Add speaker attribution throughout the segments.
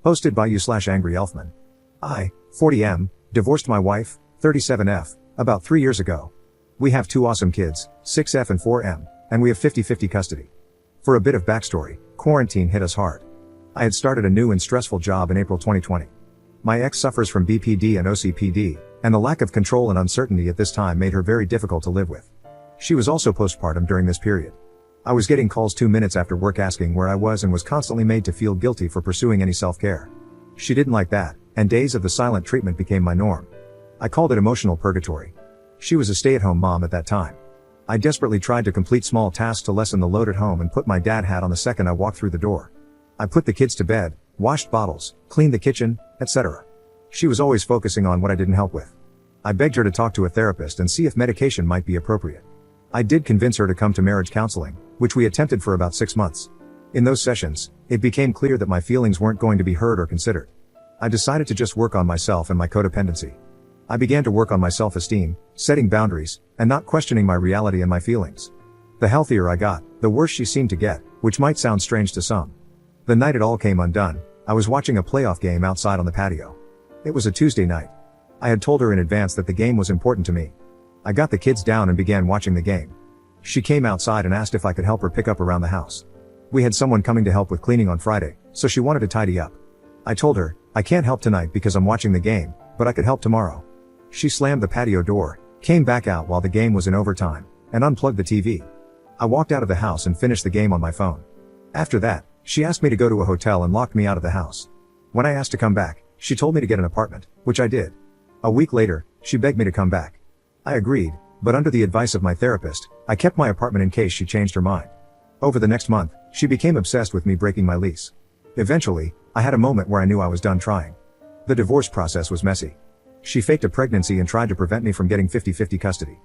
Speaker 1: Hosted by you/Angry Elfman. I, 40M, divorced my wife, 37F, about 3 years ago. We have 2 awesome kids, 6F and 4M, and we have 50-50 custody. For a bit of backstory, quarantine hit us hard. I had started a new and stressful job in April 2020. My ex suffers from BPD and OCPD, and the lack of control and uncertainty at this time made her very difficult to live with. She was also postpartum during this period. I was getting calls 2 minutes after work asking where I was and was constantly made to feel guilty for pursuing any self-care. She didn't like that, and days of the silent treatment became my norm. I called it emotional purgatory. She was a stay-at-home mom at that time. I desperately tried to complete small tasks to lessen the load at home and put my dad hat on the second I walked through the door. I put the kids to bed, washed bottles, cleaned the kitchen, etc. She was always focusing on what I didn't help with. I begged her to talk to a therapist and see if medication might be appropriate. I did convince her to come to marriage counseling, which we attempted for about 6 months. In those sessions, it became clear that my feelings weren't going to be heard or considered. I decided to just work on myself and my codependency. I began to work on my self-esteem, setting boundaries, and not questioning my reality and my feelings. The healthier I got, the worse she seemed to get, which might sound strange to some. The night it all came undone, I was watching a playoff game outside on the patio. It was a Tuesday night. I had told her in advance that the game was important to me. I got the kids down and began watching the game. She came outside and asked if I could help her pick up around the house. We had someone coming to help with cleaning on Friday, so she wanted to tidy up. I told her, I can't help tonight because I'm watching the game, but I could help tomorrow. She slammed the patio door, came back out while the game was in overtime, and unplugged the TV. I walked out of the house and finished the game on my phone. After that, she asked me to go to a hotel and locked me out of the house. When I asked to come back, she told me to get an apartment, which I did. A week later, she begged me to come back. I agreed, but under the advice of my therapist, I kept my apartment in case she changed her mind. Over the next month, she became obsessed with me breaking my lease. Eventually, I had a moment where I knew I was done trying. The divorce process was messy. She faked a pregnancy and tried to prevent me from getting 50-50 custody.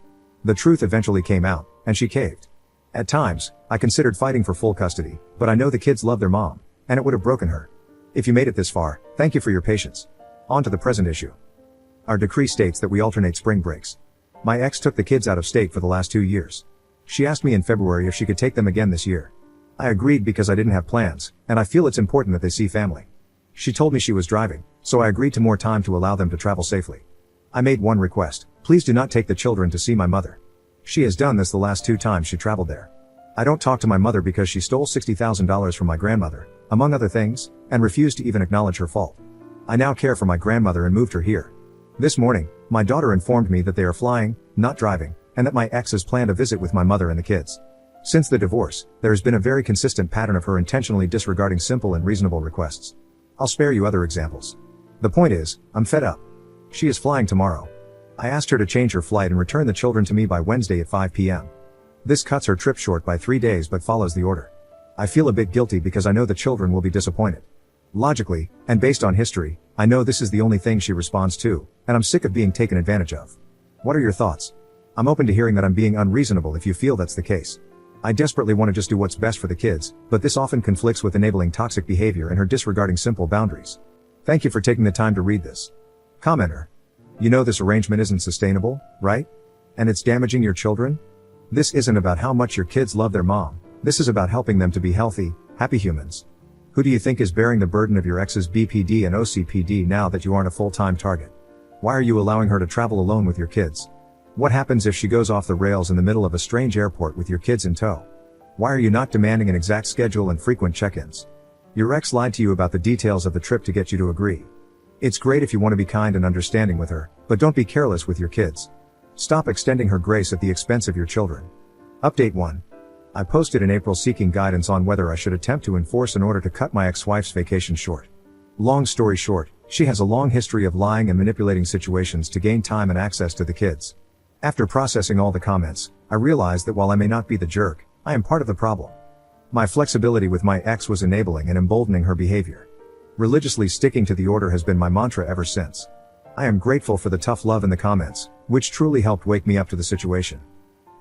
Speaker 1: The truth eventually came out, and she caved. At times, I considered fighting for full custody, but I know the kids love their mom, and it would have broken her. If you made it this far, thank you for your patience. On to the present issue. Our decree states that we alternate spring breaks. My ex took the kids out of state for the last 2 years. She asked me in February if she could take them again this year. I agreed because I didn't have plans, and I feel it's important that they see family. She told me she was driving, so I agreed to more time to allow them to travel safely. I made one request: please do not take the children to see my mother. She has done this the last 2 times she traveled there. I don't talk to my mother because she stole $60,000 from my grandmother, among other things, and refused to even acknowledge her fault. I now care for my grandmother and moved her here. This morning, my daughter informed me that they are flying, not driving, and that my ex has planned a visit with my mother and the kids. Since the divorce, there has been a very consistent pattern of her intentionally disregarding simple and reasonable requests. I'll spare you other examples. The point is, I'm fed up. She is flying tomorrow. I asked her to change her flight and return the children to me by Wednesday at 5 p.m. This cuts her trip short by 3 days but follows the order. I feel a bit guilty because I know the children will be disappointed. Logically, and based on history, I know this is the only thing she responds to, and I'm sick of being taken advantage of. What are your thoughts? I'm open to hearing that I'm being unreasonable if you feel that's the case. I desperately want to just do what's best for the kids, but this often conflicts with enabling toxic behavior and her disregarding simple boundaries. Thank you for taking the time to read this. Commenter. You know this arrangement isn't sustainable, right? And it's damaging your children? This isn't about how much your kids love their mom. This is about helping them to be healthy, happy humans. Who do you think is bearing the burden of your ex's BPD and OCPD now that you aren't a full-time target? Why are you allowing her to travel alone with your kids? What happens if she goes off the rails in the middle of a strange airport with your kids in tow? Why are you not demanding an exact schedule and frequent check-ins? Your ex lied to you about the details of the trip to get you to agree. It's great if you want to be kind and understanding with her, but don't be careless with your kids. Stop extending her grace at the expense of your children. Update 1. I posted in April seeking guidance on whether I should attempt to enforce an order to cut my ex-wife's vacation short. Long story short, she has a long history of lying and manipulating situations to gain time and access to the kids. After processing all the comments, I realized that while I may not be the jerk, I am part of the problem. My flexibility with my ex was enabling and emboldening her behavior. Religiously sticking to the order has been my mantra ever since. I am grateful for the tough love in the comments, which truly helped wake me up to the situation.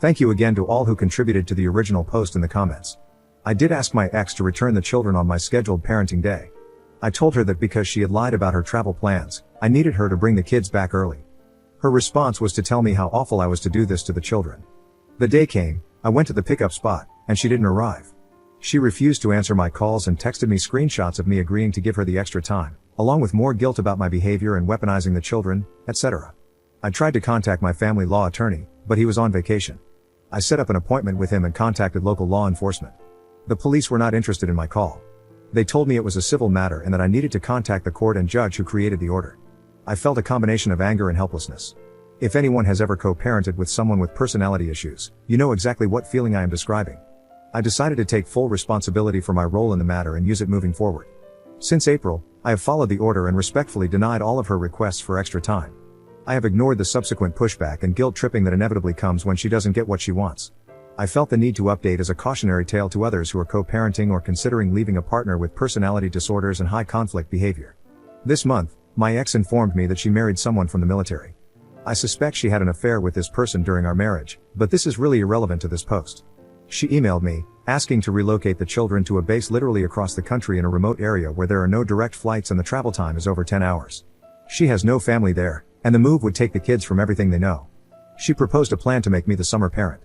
Speaker 1: Thank you again to all who contributed to the original post in the comments. I did ask my ex to return the children on my scheduled parenting day. I told her that because she had lied about her travel plans, I needed her to bring the kids back early. Her response was to tell me how awful I was to do this to the children. The day came, I went to the pickup spot, and she didn't arrive. She refused to answer my calls and texted me screenshots of me agreeing to give her the extra time, along with more guilt about my behavior and weaponizing the children, etc. I tried to contact my family law attorney, but he was on vacation. I set up an appointment with him and contacted local law enforcement. The police were not interested in my call. They told me it was a civil matter and that I needed to contact the court and judge who created the order. I felt a combination of anger and helplessness. If anyone has ever co-parented with someone with personality issues, you know exactly what feeling I am describing. I decided to take full responsibility for my role in the matter and use it moving forward. Since April, I have followed the order and respectfully denied all of her requests for extra time. I have ignored the subsequent pushback and guilt tripping that inevitably comes when she doesn't get what she wants. I felt the need to update as a cautionary tale to others who are co-parenting or considering leaving a partner with personality disorders and high conflict behavior. This month, my ex informed me that she married someone from the military. I suspect she had an affair with this person during our marriage, but this is really irrelevant to this post. She emailed me, asking to relocate the children to a base literally across the country in a remote area where there are no direct flights and the travel time is over 10 hours. She has no family there, and the move would take the kids from everything they know. She proposed a plan to make me the summer parent.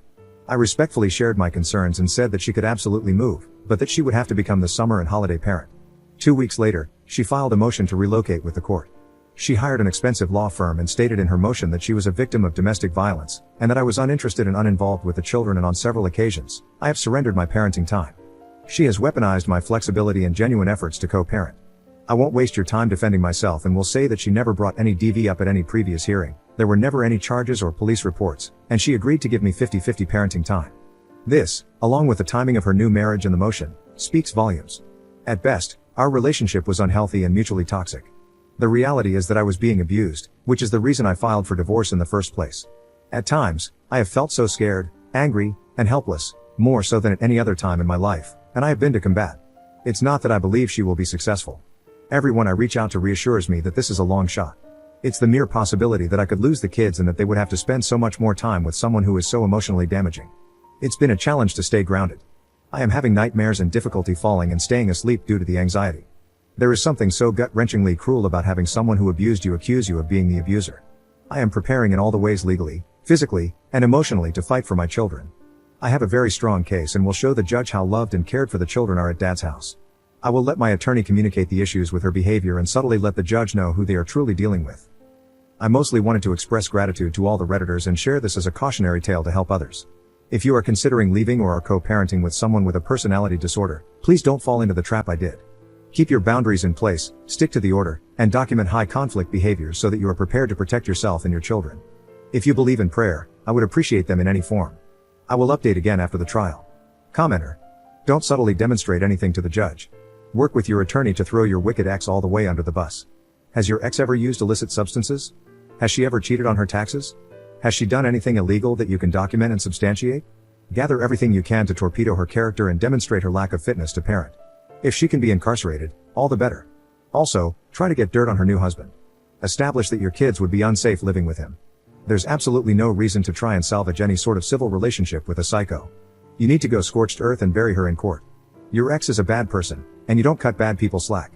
Speaker 1: I respectfully shared my concerns and said that she could absolutely move, but that she would have to become the summer and holiday parent. 2 weeks later, she filed a motion to relocate with the court. She hired an expensive law firm and stated in her motion that she was a victim of domestic violence, and that I was uninterested and uninvolved with the children, and on several occasions, I have surrendered my parenting time. She has weaponized my flexibility and genuine efforts to co-parent. I won't waste your time defending myself and will say that she never brought any DV up at any previous hearing, there were never any charges or police reports, and she agreed to give me 50-50 parenting time. This, along with the timing of her new marriage and the motion, speaks volumes. At best, our relationship was unhealthy and mutually toxic. The reality is that I was being abused, which is the reason I filed for divorce in the first place. At times, I have felt so scared, angry, and helpless, more so than at any other time in my life, and I have been to combat. It's not that I believe she will be successful. Everyone I reach out to reassures me that this is a long shot. It's the mere possibility that I could lose the kids and that they would have to spend so much more time with someone who is so emotionally damaging. It's been a challenge to stay grounded. I am having nightmares and difficulty falling and staying asleep due to the anxiety. There is something so gut-wrenchingly cruel about having someone who abused you accuse you of being the abuser. I am preparing in all the ways legally, physically, and emotionally to fight for my children. I have a very strong case and will show the judge how loved and cared for the children are at Dad's house. I will let my attorney communicate the issues with her behavior and subtly let the judge know who they are truly dealing with. I mostly wanted to express gratitude to all the Redditors and share this as a cautionary tale to help others. If you are considering leaving or are co-parenting with someone with a personality disorder, please don't fall into the trap I did. Keep your boundaries in place, stick to the order, and document high conflict behaviors so that you are prepared to protect yourself and your children. If you believe in prayer, I would appreciate them in any form. I will update again after the trial. Commenter. Don't subtly demonstrate anything to the judge. Work with your attorney to throw your wicked ex all the way under the bus. Has your ex ever used illicit substances? Has she ever cheated on her taxes? Has she done anything illegal that you can document and substantiate? Gather everything you can to torpedo her character and demonstrate her lack of fitness to parent. If she can be incarcerated, all the better. Also, try to get dirt on her new husband. Establish that your kids would be unsafe living with him. There's absolutely no reason to try and salvage any sort of civil relationship with a psycho. You need to go scorched earth and bury her in court. Your ex is a bad person, and you don't cut bad people slack.